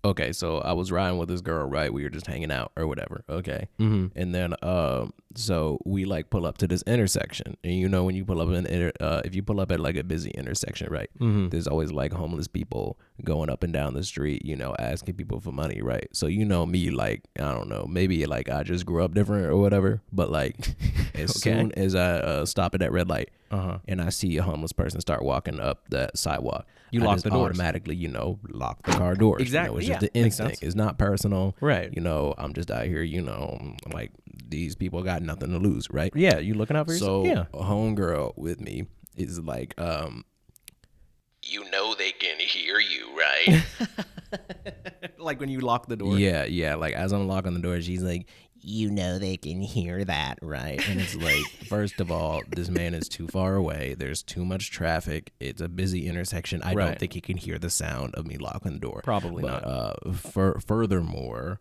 Okay, so I was riding with this girl, right? We were just hanging out or whatever. Okay. And then so we like pull up to this intersection. And you know when you pull up if you pull up at like a busy intersection, right? There's always like homeless people going up and down the street, you know, asking people for money, right? So you know me, like, I don't know, maybe like I just grew up different or whatever, but like as soon as I stop at that red light and I see a homeless person start walking up that sidewalk, You I lock just the doors. automatically, you know, lock the car doors. Exactly. You know, it's Yeah, just the makes instinct. sense. It's not personal. Right. You know, I'm just out here, you know, like these people got nothing to lose, right? Yeah, you looking out for yourself? So Yeah. a homegirl with me is like, you know they can hear you, right? Like when you lock the door. Yeah. Like as I'm locking the door, she's like, you know they can hear that, right? And it's like, first of all, this man is too far away. There's too much traffic. It's a busy intersection. I don't think he can hear the sound of me locking the door. Probably not. Furthermore,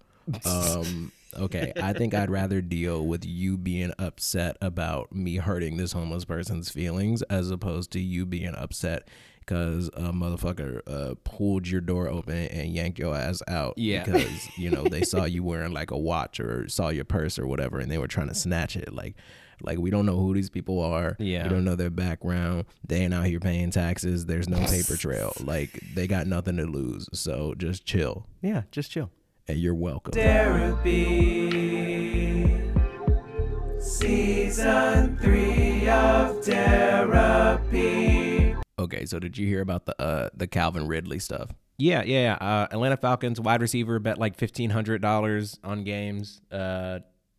okay, I think I'd rather deal with you being upset about me hurting this homeless person's feelings as opposed to you being upset because a motherfucker pulled your door open and yanked your ass out. Yeah. Because, you know, they saw you wearing like a watch or saw your purse or whatever and they were trying to snatch it. Like we don't know who these people are. Yeah. We don't know their background. They ain't out here paying taxes. There's no paper trail. Like they got nothing to lose. So just chill. Yeah, just chill. And you're welcome. Derapy Season 3 of Derapy. Okay, so did you hear about the Calvin Ridley stuff? Yeah. Atlanta Falcons wide receiver bet like $1,500 on games.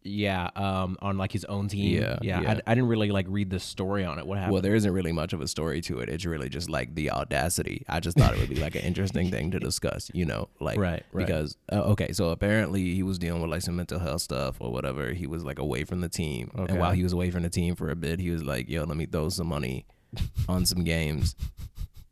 On like his own team. Yeah. I didn't really like read the story on it. What happened? Well, there isn't really much of a story to it. It's really just like the audacity. I just thought it would be like an interesting thing to discuss, you know, like Right. because okay, so apparently he was dealing with like some mental health stuff or whatever. He was like away from the team, Okay. and while he was away from the team for a bit, he was like, "Yo, let me throw some money on some games."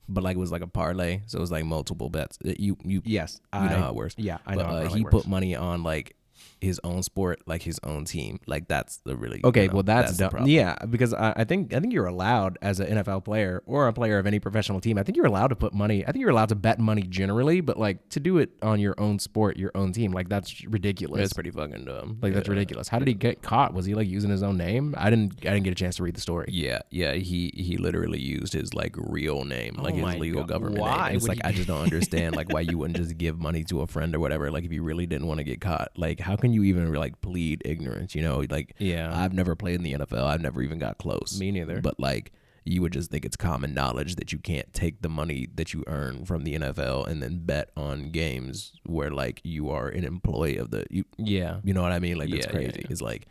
But like it was like a parlay, so it was like multiple bets. You Yes, you know how it works. Yeah, I know. But how it he works. put money on like his own sport, like his own team. Like that's the really Okay, you know, well that's the dumb. problem. Yeah, because I think you're allowed as an NFL player or a player of any professional team. I think you're allowed to put money. I think you're allowed to bet money generally, but like to do it on your own sport, your own team, like that's ridiculous. It's pretty fucking dumb. Like that's ridiculous. How did he get caught? Was he like using his own name? I didn't get a chance to read the story. Yeah. He literally used his like real name, like his my legal God. government Why name. And it's would like he- I just don't understand like why you wouldn't just give money to a friend or whatever. Like if you really didn't want to get caught, like how can you even like plead ignorance? You know, like Yeah. I've never played in the NFL. I've never even got close. Me neither. But like you would just think it's common knowledge that you can't take the money that you earn from the NFL and then bet on games where like you are an employee of Yeah. you know what I mean? Like that's Yeah, crazy. yeah. It's like,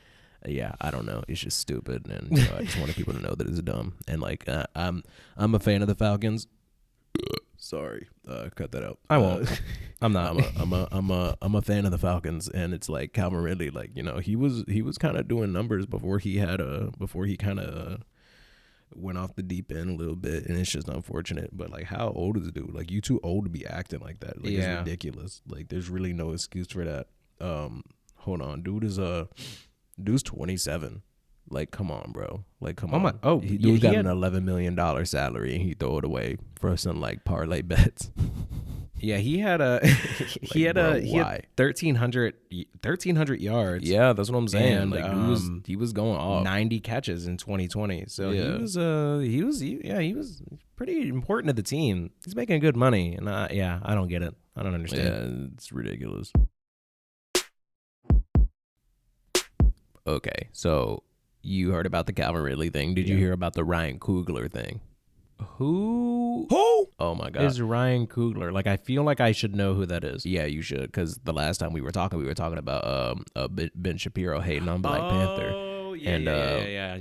yeah, I don't know. It's just stupid, and you know, I just wanted people to know that it's dumb. And like, I'm a fan of the Falcons. Sorry, cut that out. I won't. I'm not. I'm a fan of the Falcons, and it's like Calvin Ridley. Like you know, he was kind of doing numbers before he kind of went off the deep end a little bit, and it's just unfortunate. But like, how old is the dude? Like, you too old to be acting like that. Like, Yeah. it's ridiculous. Like, there's really no excuse for that. Hold on, dude's 27. Like, come on, bro. Like, come on. my- oh, he, yeah, dude he got had- an $11 million salary, and he throw it away for some like parlay bets. Yeah, he had a he had bro, he had why? 1,300 yards. Yeah, that's what I'm saying. And, Like, he was going off. 90 catches in 2020. So Yeah. he was pretty important to the team. He's making good money, and I don't get it. I don't understand. Yeah, it's ridiculous. Okay, so you heard about the Calvin Ridley thing. Did you Yeah. hear about the Ryan Coogler thing? Who Oh my God. is Ryan Coogler? Like, I feel like I should know who that is. Yeah, you should, because the last time we were talking about Ben Shapiro hating on Black Panther. Oh, yeah, And,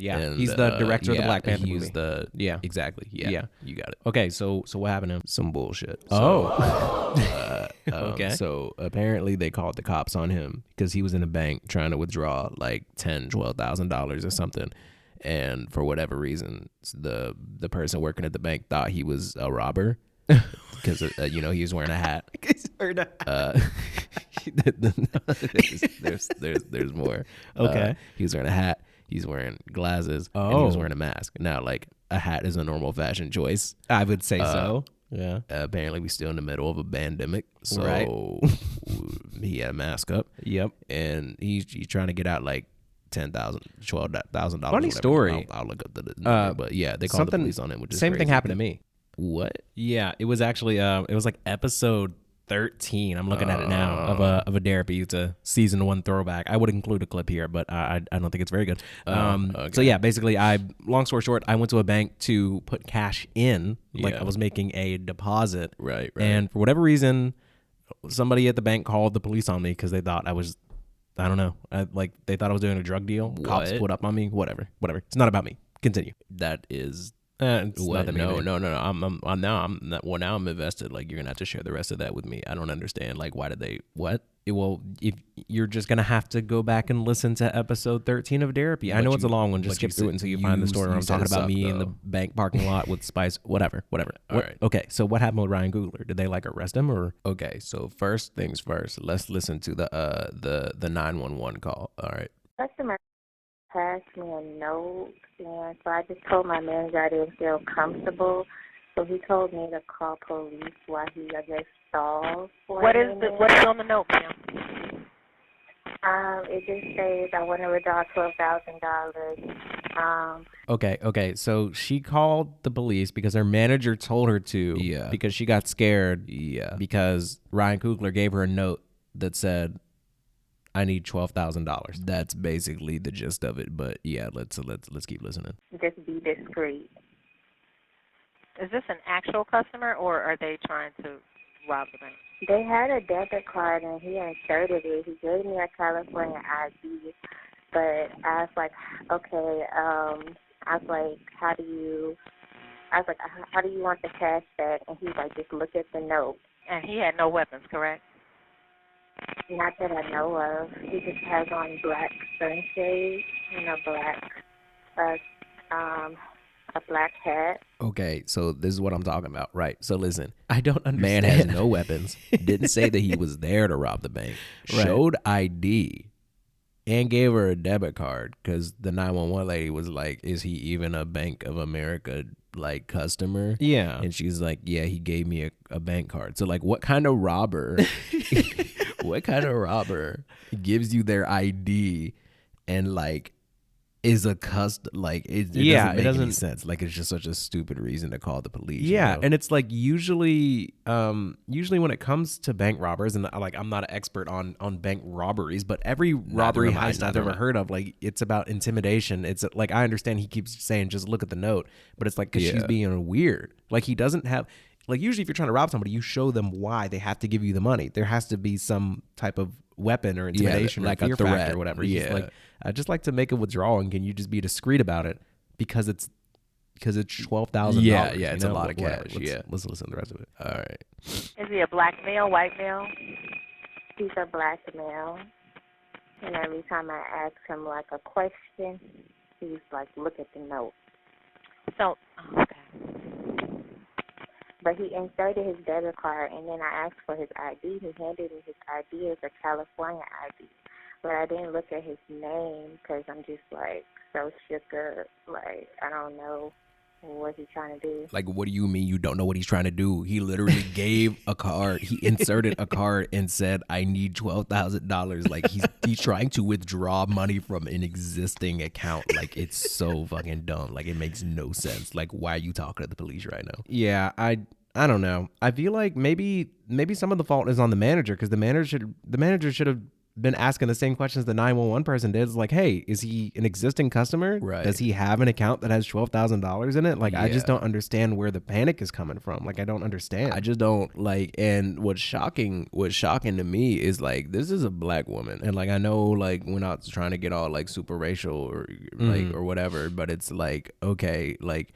yeah. and, He's the director of the yeah, Black Panther he's movie. the Yeah. exactly. Yeah, Yeah. you got it. Okay, so what happened to him? Some bullshit. Oh. Okay. So apparently they called the cops on him because he was in a bank trying to withdraw like $12,000 or something, and for whatever reason, the person working at the bank thought he was a robber because you know he was wearing a hat. There's more. Okay. He was wearing a hat. He's wearing glasses. And he was Oh. wearing a mask. Now, like, a hat is a normal fashion choice. I would say so. Yeah. Apparently, we still in the middle of a pandemic, so Right. he had a mask up. Yep. And he's trying to get out like $10,000, $12,000. Funny story. I'll look up the number, but yeah, they called the police on him. Which is same crazy. thing happened to me. What? Yeah, it was actually it was like episode 13. I'm looking at it now of a Derapy. It's a season 1 throwback. I would include a clip here, but I don't think it's very good. Okay. So yeah, basically, long story short, I went to a bank to put cash in. Like Yeah. I was making a deposit, Right. and for whatever reason, somebody at the bank called the police on me because they thought I was. I don't know. They thought I was doing a drug deal. Cops What? put up on me. Whatever. It's not about me. Continue. That is. It's not What? that big of a No. deal. Now I'm invested. Like, you're gonna have to share the rest of that with me. I don't understand. Like, why did they? What? Well, if you're just gonna have to go back and listen to episode 13 of Derapy. I know it's a long one. Just skip through it until you find the story where I'm talking about me in the bank parking lot with Spice. Whatever. All right. Okay. So what happened with Ryan Coogler? Did they like arrest him or? Okay. So first things first. Let's listen to the 911 call. All right. Customer passed me a note, and so I just told my manager I didn't feel comfortable. So he told me to call police while he, I guess, stalled for What a is minute. what is on the note, ma'am? It just says I want to withdraw $12,000. Okay. So she called the police because her manager told her to. Yeah. Because she got scared. Yeah. Because Ryan Coogler gave her a note that said, "I need $12,000." That's basically the gist of it. But yeah, let's keep listening. Just be discreet. Is this an actual customer, or are they trying to rob the bank? They had a debit card, and he inserted it. He gave me a California ID, but I was like, okay, how do you want the cash back? And he's like, just look at the note. And he had no weapons, correct? Not that I know of. He just has on black sunshades and a black hat. Okay, so this is what I'm talking about, right? So listen, I don't understand. man has no weapons. Didn't say that he was there to rob the bank. Right. Showed ID and gave her a debit card because the 911 lady was like, "Is he even a Bank of America like customer?" Yeah. And she's like, "Yeah, he gave me a bank card." So like, what kind of robber? What kind of robber gives you their ID and like is a it doesn't make any sense. Like, it's just such a stupid reason to call the police. Yeah, you know? and it's like usually when it comes to bank robbers, and like I'm not an expert on bank robberies, but every robbery heist I've ever heard of, like it's about intimidation. It's like I understand he keeps saying just look at the note, but it's like because she's being weird. Like he doesn't have. Like usually if you're trying to rob somebody, you show them why they have to give you the money. There has to be some type of weapon or intimidation like or fear a threat factor or whatever. He's Yeah. like, I just like to make a withdrawal, and can you just be discreet about it because it's $12,000. Yeah, it's a lot of whatever. cash. Let's listen to the rest of it. All right. Is he a black male, white male? He's a black male. And every time I ask him like a question, he's like, look at the note. So, okay. But he inserted his debit card, and then I asked for his ID. He handed me his ID as a California ID. But I didn't look at his name because I'm just, like, so shook up. Like, I don't know what he's trying to do. Like, what do you mean you don't know what he's trying to do? He literally gave a card. He inserted a card and said, "I need $12,000." Like, he's trying to withdraw money from an existing account. Like, it's so fucking dumb. Like, it makes no sense. Like, why are you talking to the police right now? Yeah, I don't know. I feel like maybe some of the fault is on the manager because the manager should have been asking the same questions the 911 person did. It's like, hey, is he an existing customer? Right. Does he have an account that has $12,000 in it? Like, I just Yeah. don't understand where the panic is coming from. Like, I don't understand. I just don't like. And what's shocking to me is like, this is a black woman, and like I know like we're not trying to get all like super racial or like or whatever, but it's like, okay, like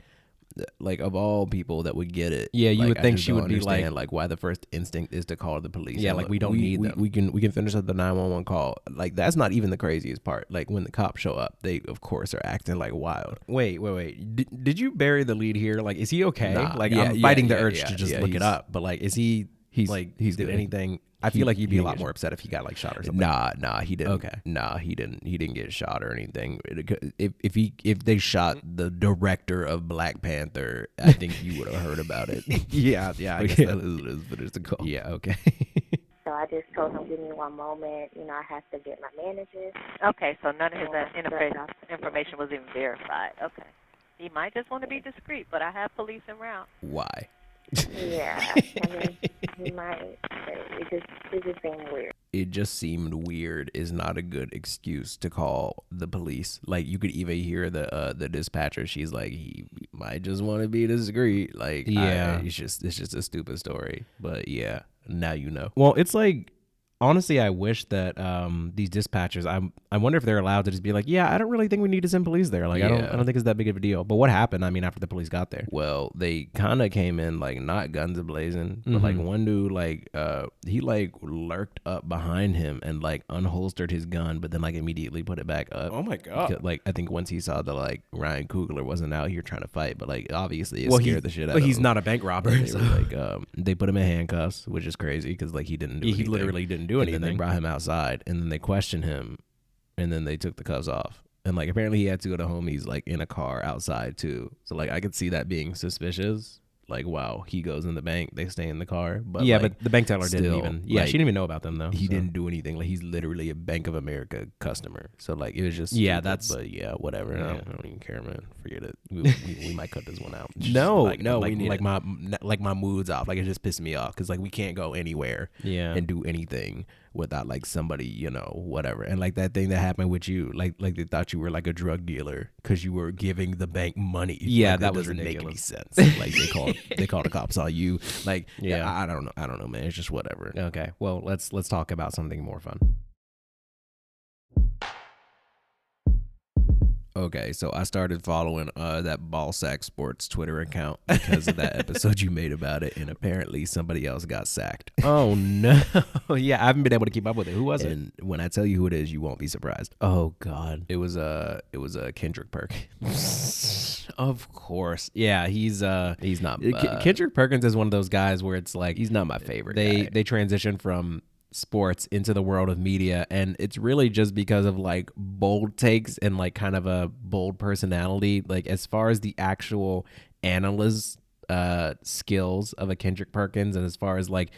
of all people that would get it, Yeah, you like, would I think just she don't would be understand, like why the first instinct is to call the police. Yeah, And, like, look, we don't need them. We can finish up the 911 call. Like, that's not even the craziest part. Like, when the cops show up, they of course are acting like wild. Wait. Did you bury the lead here? Like, is he okay? Nah, like, yeah, I'm fighting the yeah, urge yeah, to just yeah, look it he's- up. But like, is he He's He's did good. anything. I feel like you'd be he a lot didn't more upset if he got like shot or something. Nah, he didn't. Okay. Nah, he didn't get shot or anything. If they shot the director of Black Panther, I think you would have heard about it. yeah, I guess that is what it's called. Yeah, okay. So I just told him, give me one moment. You know, I have to get my manager. Okay, so none of his information was even verified. Okay. He might just want to be discreet, but I have police en route. Why? Yeah, I mean, he might. But it just seemed weird. It just seemed weird is not a good excuse to call the police. Like, you could even hear the dispatcher. She's like, he might just want to be discreet. Like, yeah, it's just a stupid story. But yeah, now you know. Well, it's like, honestly, I wish that these dispatchers, I wonder if they're allowed to just be like, yeah, I don't really think we need to send police there. Like, I don't think it's that big of a deal. But what happened? I mean, after the police got there? Well, they kind of came in like not guns a-blazing, but like one dude he like lurked up behind him and like unholstered his gun, but then like immediately put it back up. Oh my God! Like I think once he saw that like Ryan Coogler wasn't out here trying to fight, but like obviously it scared the shit out of him. But he's not a bank robber. They were like they put him in handcuffs, which is crazy because like he didn't do anything. He literally didn't do anything. And then they brought him outside, and then they questioned him, and then they took the cuffs off. And like apparently he had to go to homies like in a car outside too. So like I could see that being suspicious. Like, wow, he goes in the bank, they stay in the car. But yeah, like, but the bank teller didn't still, even. Yeah, like, she didn't even know about them though. He didn't do anything. Like he's literally a Bank of America customer. So like it was just stupid, but yeah, whatever. Yeah. I don't even care, man. Forget it. We might cut this one out. No, we need like my mood's off. Like it just pissed me off because like we can't go anywhere and do anything without like somebody, whatever. And like that thing that happened with you, like they thought you were like a drug dealer because you were giving the bank money. Yeah, like, that was doesn't ridiculous. make any sense. Like they called the cops on you. Like I don't know, man. It's just whatever. Okay, well let's talk about something more fun. Okay, so I started following that Ballsack Sports Twitter account because of that episode you made about it, and apparently somebody else got sacked. Oh no! Yeah, I haven't been able to keep up with it. Who was it? And when I tell you who it is, you won't be surprised. Oh God! It was Kendrick Perkins. Of course, yeah. He's not. Kendrick Perkins is one of those guys where it's like he's not my favorite. They transition from sports into the world of media, and it's really just because of like bold takes and like kind of a bold personality. Like as far as the actual analyst skills of a Kendrick Perkins, and as far as like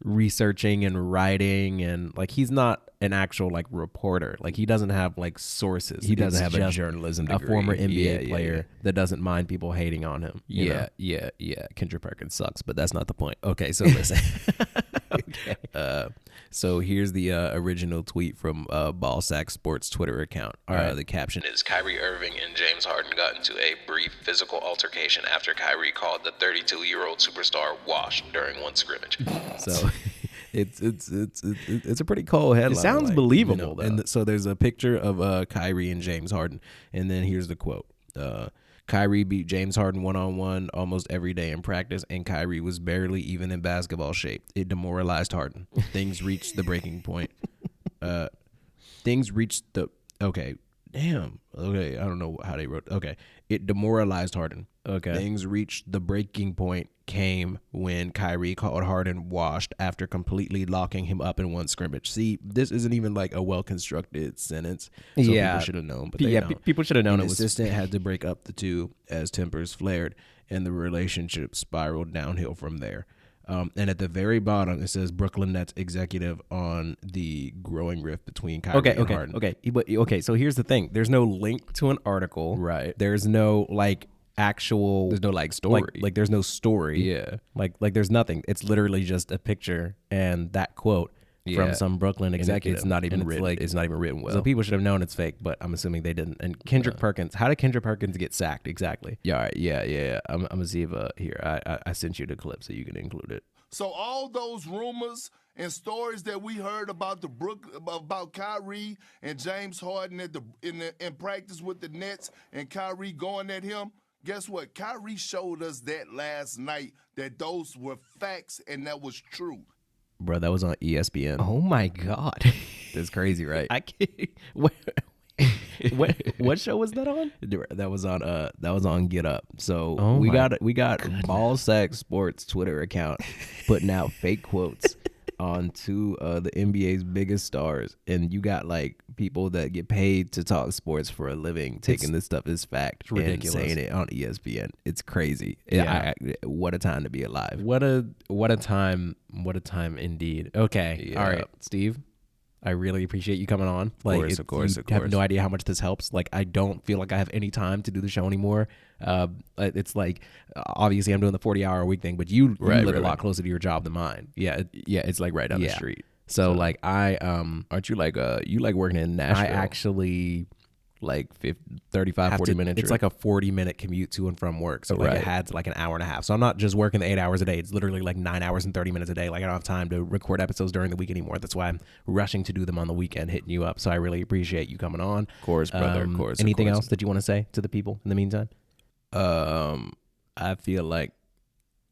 researching and writing, and like he's not an actual like reporter. Like he doesn't have like sources. He doesn't have a journalism degree. A former NBA player that doesn't mind people hating on him. Yeah. Kendrick Perkins sucks, but that's not the point. Okay, so listen. Okay. So here's the original tweet from Ballsack Sports Twitter account. All right. The caption is, Kyrie Irving and James Harden got into a brief physical altercation after Kyrie called the 32-year-old superstar washed during one scrimmage. So it's a pretty cold headline. It sounds believable, though. And so there's a picture of Kyrie and James Harden, and then here's the quote. Kyrie beat James Harden one-on-one almost every day in practice, and Kyrie was barely even in basketball shape. It demoralized Harden. Things reached the breaking point. Okay, I don't know how they wrote. Okay, it demoralized Harden. Okay. Things reached the breaking point came when Kyrie called Harden washed after completely locking him up in one scrimmage. See, this isn't even like a well-constructed sentence. So people should have known, but they don't. People should have known. The assistant had to break up the two as tempers flared, and the relationship spiraled downhill from there. And at the very bottom, it says Brooklyn Nets executive on the growing rift between Kyrie and Harden. Okay. So here's the thing. There's no link to an article. Right. There's no like actual. There's no like story. Like there's no story. Yeah. Like there's nothing. It's literally just a picture and that quote from some Brooklyn executive. It's not even and written. It's not even written well. So people should have known it's fake, but I'm assuming they didn't. And Kendrick Perkins. How did Kendrick Perkins get sacked exactly? Yeah. All right. Yeah. I'm gonna see if here I sent you the clip so you can include it. So all those rumors and stories that we heard about about Kyrie and James Harden in practice with the Nets and Kyrie going at him, guess what? Kyrie showed us that last night that those were facts and that was true. Bro, that was on ESPN. Oh my God, that's crazy, right? I can't. What show was that on? That was on Get Up. So Oh we my got Ball Sack Sports Twitter account putting out fake quotes on two the NBA's biggest stars, and you got like people that get paid to talk sports for a living taking this stuff as fact and saying it on ESPN. It's crazy. Yeah. What a time to be alive. What a time indeed. Okay. Yeah. All right, Steve. I really appreciate you coming on. Of course. You have no idea how much this helps. Like, I don't feel like I have any time to do the show anymore. It's like, obviously I'm doing the 40-hour week thing, but you live a lot closer to your job than mine. Yeah. It's like right down the street. So like aren't you like you like working in Nashville? I actually like 35, 40 minutes. It's like a 40-minute commute to and from work. So like it adds like an hour and a half. So I'm not just working the 8 hours a day. It's literally like 9 hours and 30 minutes a day. Like I don't have time to record episodes during the week anymore. That's why I'm rushing to do them on the weekend, hitting you up. So I really appreciate you coming on. Of course, brother. Of course. Anything else that you want to say to the people in the meantime? I feel like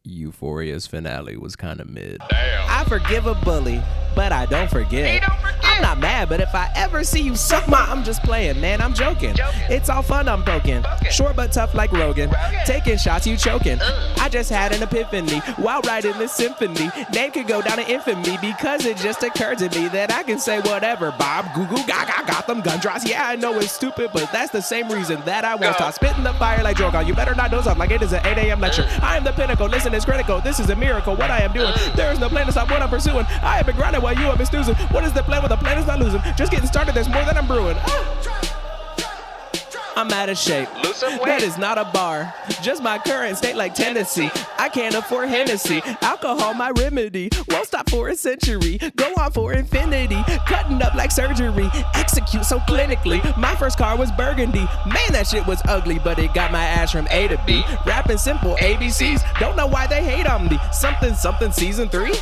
Euphoria's finale was kind of mid. I forgive a bully, but I don't forget. I'm not mad, but if I ever see you suck my, I'm just playing, man, I'm joking. It's all fun, I'm poking. Short but tough like Rogan. Taking shots, you choking. I just had an epiphany while writing this symphony. Name could go down in infamy because it just occurred to me that I can say whatever. Bob, Goo Goo Gaga, Gotham, gun drops. Yeah, I know it's stupid, but that's the same reason that I won't stop spitting the fire like Drogon. You better not doze off like it is an 8 a.m. lecture. I am the pinnacle, listen, it's critical. This is a miracle, what I am doing. There is no plan to stop what I'm pursuing. I have been grinding while you have been snoozing. What is the plan when the plan is not losing? Just getting started, there's more than I'm brewing. I'm out of shape. That is not a bar. Just my current state like Tennessee. I can't afford Hennessy. Alcohol my remedy. Won't stop for a century. Go on for infinity. Cutting up like surgery. Execute so clinically. My first car was burgundy. Man, that shit was ugly, but it got my ass from A to B. Rapping simple ABCs. Don't know why they hate on me. Something season 3.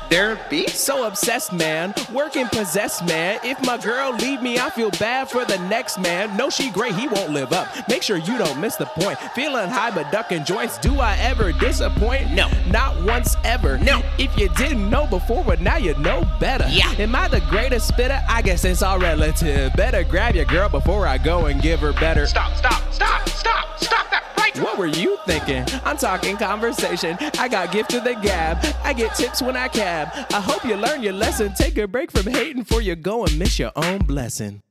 Derapy? So obsessed, man. Working possessed, man. If my girl leave me, I feel bad for the next man. No, she great, he won't live up. Make sure you don't miss the point. Feeling high but ducking joints. Do I ever disappoint? No. Not once ever. No. If you didn't know before, but now you know better. Yeah. Am I the greatest spitter? I guess it's all relative. Better grab your girl before I go and give her better. Stop that right. What were you thinking? I'm talking conversation. I got gifted the gab. I get tips when I cab. I hope you learn your lesson. Take a break from hating before you go and miss your own blessing.